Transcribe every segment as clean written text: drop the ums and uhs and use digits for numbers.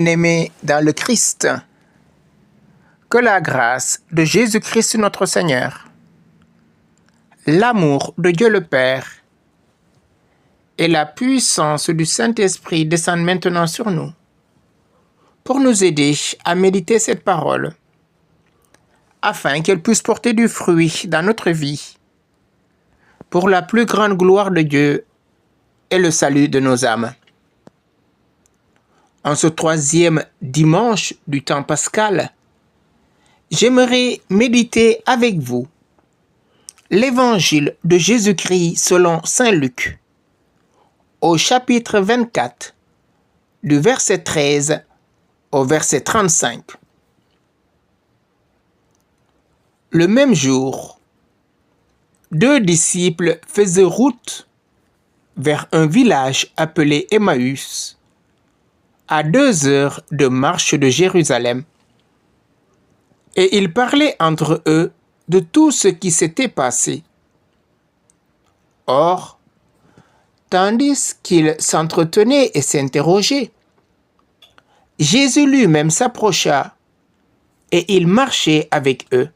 Bien-aimés dans le Christ, que la grâce de Jésus-Christ notre Seigneur, l'amour de Dieu le Père et la puissance du Saint-Esprit descendent maintenant sur nous pour nous aider à méditer cette parole afin qu'elle puisse porter du fruit dans notre vie pour la plus grande gloire de Dieu et le salut de nos âmes. En ce troisième dimanche du temps pascal, j'aimerais méditer avec vous l'évangile de Jésus-Christ selon saint Luc, au chapitre 24, du verset 13 au verset 35. Le même jour, 2 disciples faisaient route vers un village appelé Emmaüs, à 2 heures de marche de Jérusalem, et ils parlaient entre eux de tout ce qui s'était passé. Or, tandis qu'ils s'entretenaient et s'interrogeaient, Jésus lui-même s'approcha et il marchait avec eux.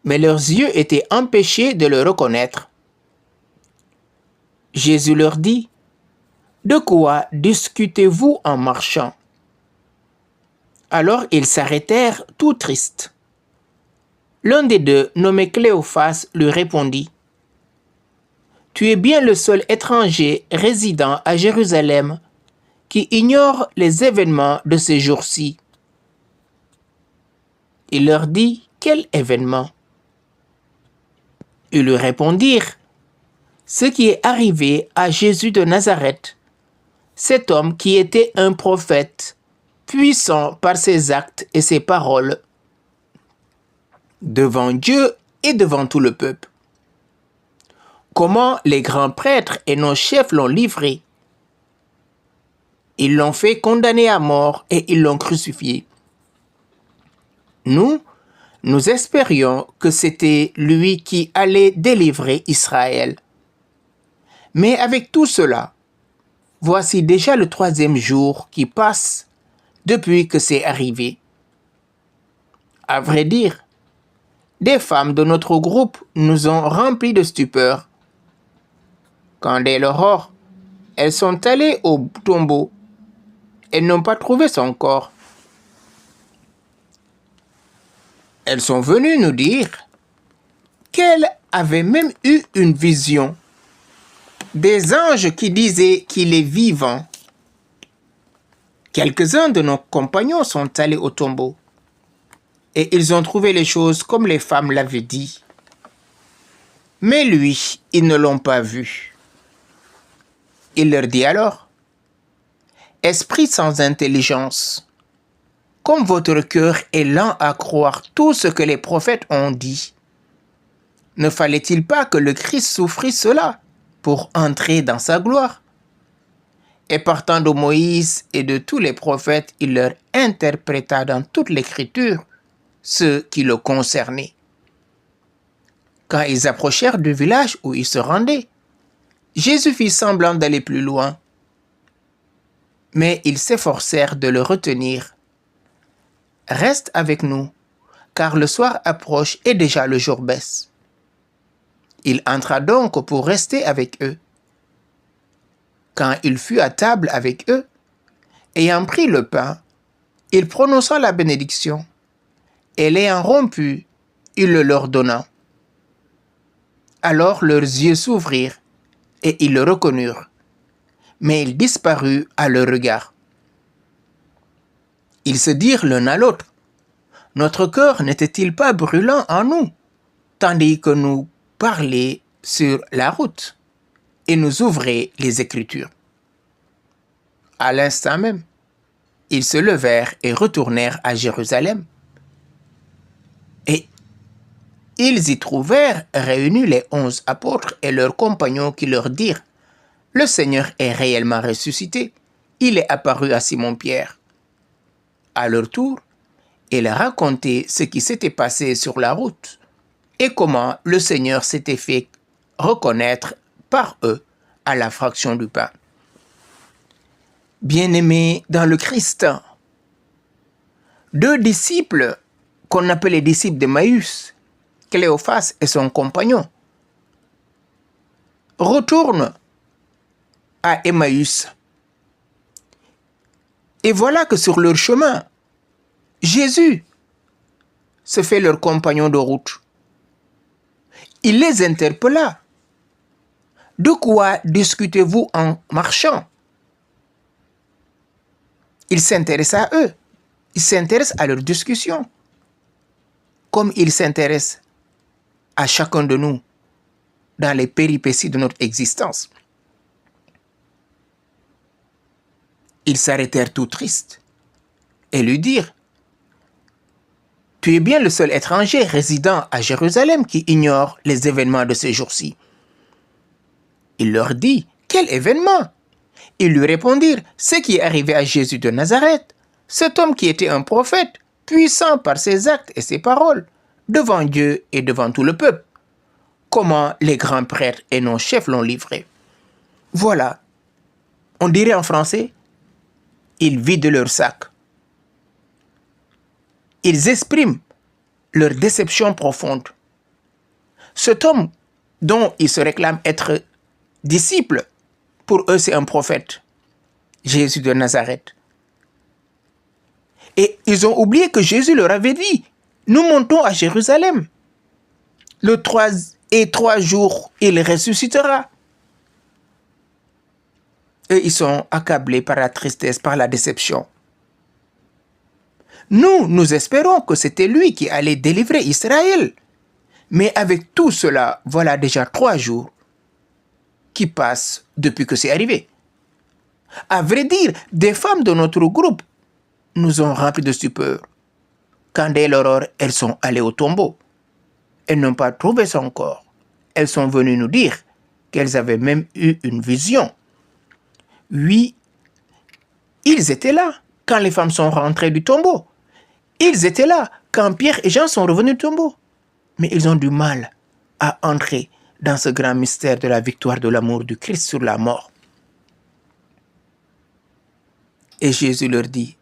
Mais leurs yeux étaient empêchés de le reconnaître. Jésus leur dit: « De quoi discutez-vous en marchant ?» Alors ils s'arrêtèrent tout tristes. L'un des deux, nommé Cléophas, lui répondit: « Tu es bien le seul étranger résidant à Jérusalem qui ignore les événements de ces jours-ci. » Il leur dit: « Quel événement ?» Ils lui répondirent: « Ce qui est arrivé à Jésus de Nazareth, cet homme qui était un prophète, puissant par ses actes et ses paroles, devant Dieu et devant tout le peuple. Comment les grands prêtres et nos chefs l'ont livré. Ils l'ont fait condamner à mort et ils l'ont crucifié. Nous espérions que c'était lui qui allait délivrer Israël. Mais avec tout cela, voici déjà le 3e jour qui passe depuis que c'est arrivé. À vrai dire, des femmes de notre groupe nous ont remplis de stupeur. Quand dès l'aurore, elles sont allées au tombeau, elles n'ont pas trouvé son corps. Elles sont venues nous dire qu'elles avaient même eu une vision, des anges qui disaient qu'il est vivant. Quelques-uns de nos compagnons sont allés au tombeau et ils ont trouvé les choses comme les femmes l'avaient dit. Mais lui, ils ne l'ont pas vu. Il leur dit alors: « Esprit sans intelligence, comme votre cœur est lent à croire tout ce que les prophètes ont dit, ne fallait-il pas que le Christ souffrît cela pour entrer dans sa gloire ?» Et partant de Moïse et de tous les prophètes, il leur interpréta dans toute l'Écriture ce qui le concernait. Quand ils approchèrent du village où ils se rendaient, Jésus fit semblant d'aller plus loin. Mais ils s'efforcèrent de le retenir. « Reste avec nous, car le soir approche et déjà le jour baisse. » Il entra donc pour rester avec eux. Quand il fut à table avec eux, ayant pris le pain, il prononça la bénédiction, et l'ayant rompu, il le leur donna. Alors leurs yeux s'ouvrirent, et ils le reconnurent, mais il disparut à leur regard. Ils se dirent l'un à l'autre: « Notre cœur n'était-il pas brûlant en nous, tandis que nous parlions sur la route et nous ouvrions les Écritures ?» À l'instant même, ils se levèrent et retournèrent à Jérusalem. Et ils y trouvèrent réunis les 11 apôtres et leurs compagnons qui leur dirent: « Le Seigneur est réellement ressuscité, il est apparu à Simon-Pierre. » À leur tour, ils racontaient ce qui s'était passé sur la route et comment le Seigneur s'était fait reconnaître par eux à la fraction du pain. Bien-aimés dans le Christ, deux disciples qu'on appelle les disciples d'Emmaüs, Cléophas et son compagnon, retournent à Emmaüs. Et voilà que sur leur chemin, Jésus se fait leur compagnon de route. Il les interpella. De quoi discutez-vous en marchant? Il s'intéresse à eux. Il s'intéresse à leur discussion. Comme il s'intéresse à chacun de nous dans les péripéties de notre existence. Ils s'arrêtèrent tout tristes et lui dirent: tu es bien le seul étranger résidant à Jérusalem qui ignore les événements de ces jours-ci. Il leur dit: quel événement? Ils lui répondirent: ce qui est arrivé à Jésus de Nazareth, cet homme qui était un prophète, puissant par ses actes et ses paroles, devant Dieu et devant tout le peuple. Comment les grands prêtres et nos chefs l'ont livré. Voilà, on dirait en français, ils vident leur sac. Ils expriment leur déception profonde. Cet homme dont ils se réclament être disciple, pour eux c'est un prophète, Jésus de Nazareth. Et ils ont oublié que Jésus leur avait dit: nous montons à Jérusalem. Le 3 jours, il ressuscitera. Eux, ils sont accablés par la tristesse, par la déception. Nous espérons que c'était lui qui allait délivrer Israël. Mais avec tout cela, voilà déjà 3 jours qui passent depuis que c'est arrivé. À vrai dire, des femmes de notre groupe nous ont remplis de stupeur. Quand dès l'aurore, elles sont allées au tombeau. Elles n'ont pas trouvé son corps. Elles sont venues nous dire qu'elles avaient même eu une vision. Oui, ils étaient là quand les femmes sont rentrées du tombeau. Ils étaient là quand Pierre et Jean sont revenus du tombeau. Mais ils ont du mal à entrer dans ce grand mystère de la victoire de l'amour du Christ sur la mort. Et Jésus leur dit: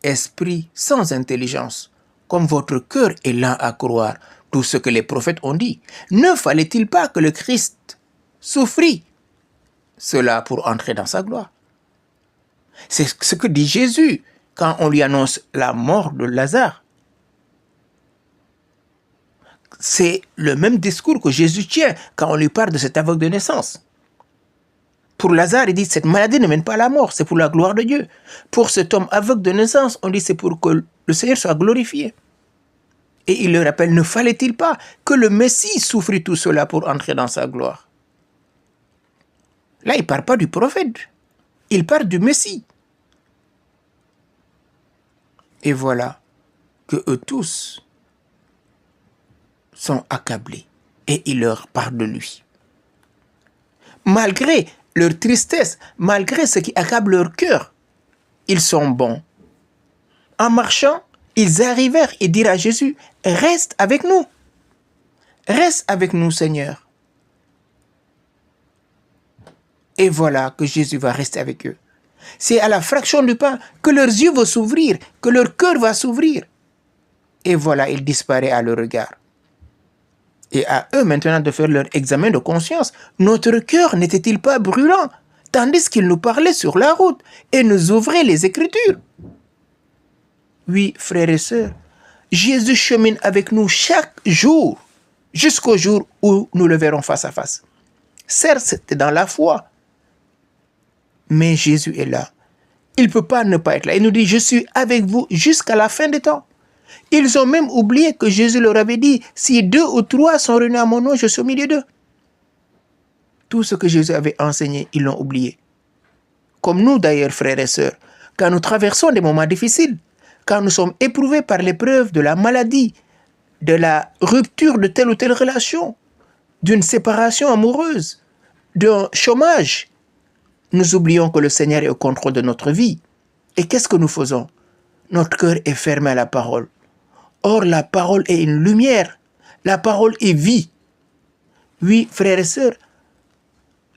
esprit sans intelligence, comme votre cœur est lent à croire tout ce que les prophètes ont dit, ne fallait-il pas que le Christ souffrit cela pour entrer dans sa gloire? C'est ce que dit Jésus quand on lui annonce la mort de Lazare. C'est le même discours que Jésus tient quand on lui parle de cet aveugle de naissance. Pour Lazare, il dit: cette maladie ne mène pas à la mort, c'est pour la gloire de Dieu. Pour cet homme aveugle de naissance, on dit: c'est pour que le Seigneur soit glorifié. Et il leur rappelle: ne fallait-il pas que le Messie souffrit tout cela pour entrer dans sa gloire? Là, il ne parle pas du prophète, il parle du Messie. Et voilà que eux tous sont accablés et il leur parle de lui. Malgré leur tristesse, malgré ce qui accable leur cœur, ils sont bons. En marchant, ils arrivèrent et dirent à Jésus: reste avec nous. Reste avec nous, Seigneur. Et voilà que Jésus va rester avec eux. C'est à la fraction du pain que leurs yeux vont s'ouvrir, que leur cœur va s'ouvrir. Et voilà, il disparaît à leur regard. Et à eux maintenant de faire leur examen de conscience. Notre cœur n'était-il pas brûlant, tandis qu'il nous parlait sur la route et nous ouvrait les Écritures? Oui, frères et sœurs, Jésus chemine avec nous chaque jour, jusqu'au jour où nous le verrons face à face. Certes, c'était dans la foi, mais Jésus est là. Il ne peut pas ne pas être là. Il nous dit: je suis avec vous jusqu'à la fin des temps. Ils ont même oublié que Jésus leur avait dit: si 2 ou 3 sont réunis à mon nom, je suis au milieu d'eux. Tout ce que Jésus avait enseigné, ils l'ont oublié. Comme nous d'ailleurs, frères et sœurs, quand nous traversons des moments difficiles, quand nous sommes éprouvés par l'épreuve de la maladie, de la rupture de telle ou telle relation, d'une séparation amoureuse, d'un chômage, nous oublions que le Seigneur est au contrôle de notre vie. Et qu'est-ce que nous faisons? Notre cœur est fermé à la parole. Or, la parole est une lumière. La parole est vie. Oui, frères et sœurs,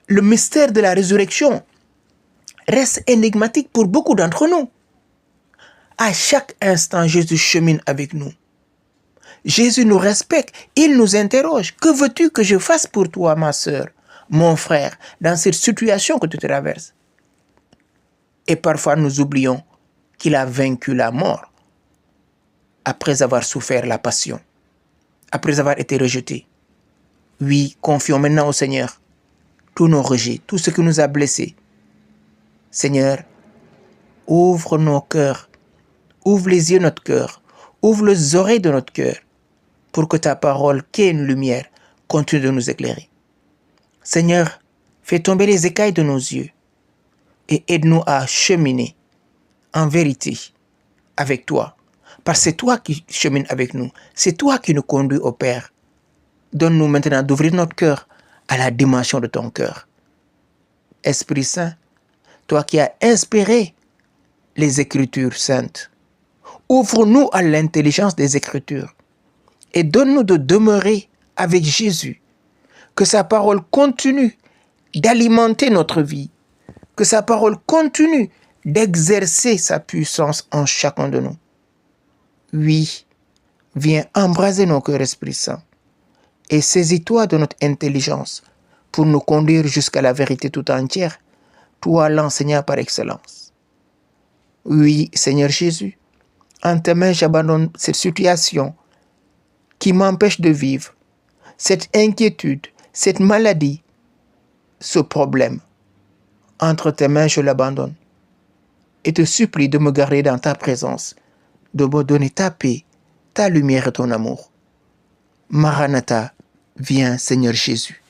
le mystère de la résurrection, reste énigmatique pour beaucoup d'entre nous. À chaque instant, Jésus chemine avec nous. Jésus nous respecte, il nous interroge. Que veux-tu que je fasse pour toi, ma sœur, mon frère, dans cette situation que tu traverses? Et parfois, nous oublions qu'il a vaincu la mort après avoir souffert la passion, après avoir été rejeté. Oui, confions maintenant au Seigneur tous nos rejets, tout ce qui nous a blessés. Seigneur, ouvre nos cœurs, ouvre les yeux de notre cœur, ouvre les oreilles de notre cœur, pour que ta parole, qui est une lumière, continue de nous éclairer. Seigneur, fais tomber les écailles de nos yeux et aide-nous à cheminer en vérité avec toi. Parce que c'est toi qui chemines avec nous, c'est toi qui nous conduis au Père. Donne-nous maintenant d'ouvrir notre cœur à la dimension de ton cœur. Esprit Saint, toi qui as inspiré les Écritures saintes, ouvre-nous à l'intelligence des Écritures et donne-nous de demeurer avec Jésus, que sa parole continue d'alimenter notre vie, que sa parole continue d'exercer sa puissance en chacun de nous. Oui, viens embraser nos cœurs, Esprit Saint, et saisis-toi de notre intelligence pour nous conduire jusqu'à la vérité tout entière, toi l'enseignant par excellence. Oui, Seigneur Jésus, en tes mains j'abandonne cette situation qui m'empêche de vivre, cette inquiétude, cette maladie, ce problème. Entre tes mains je l'abandonne et te supplie de me garder dans ta présence, de me donner ta paix, ta lumière et ton amour. Maranatha, viens Seigneur Jésus.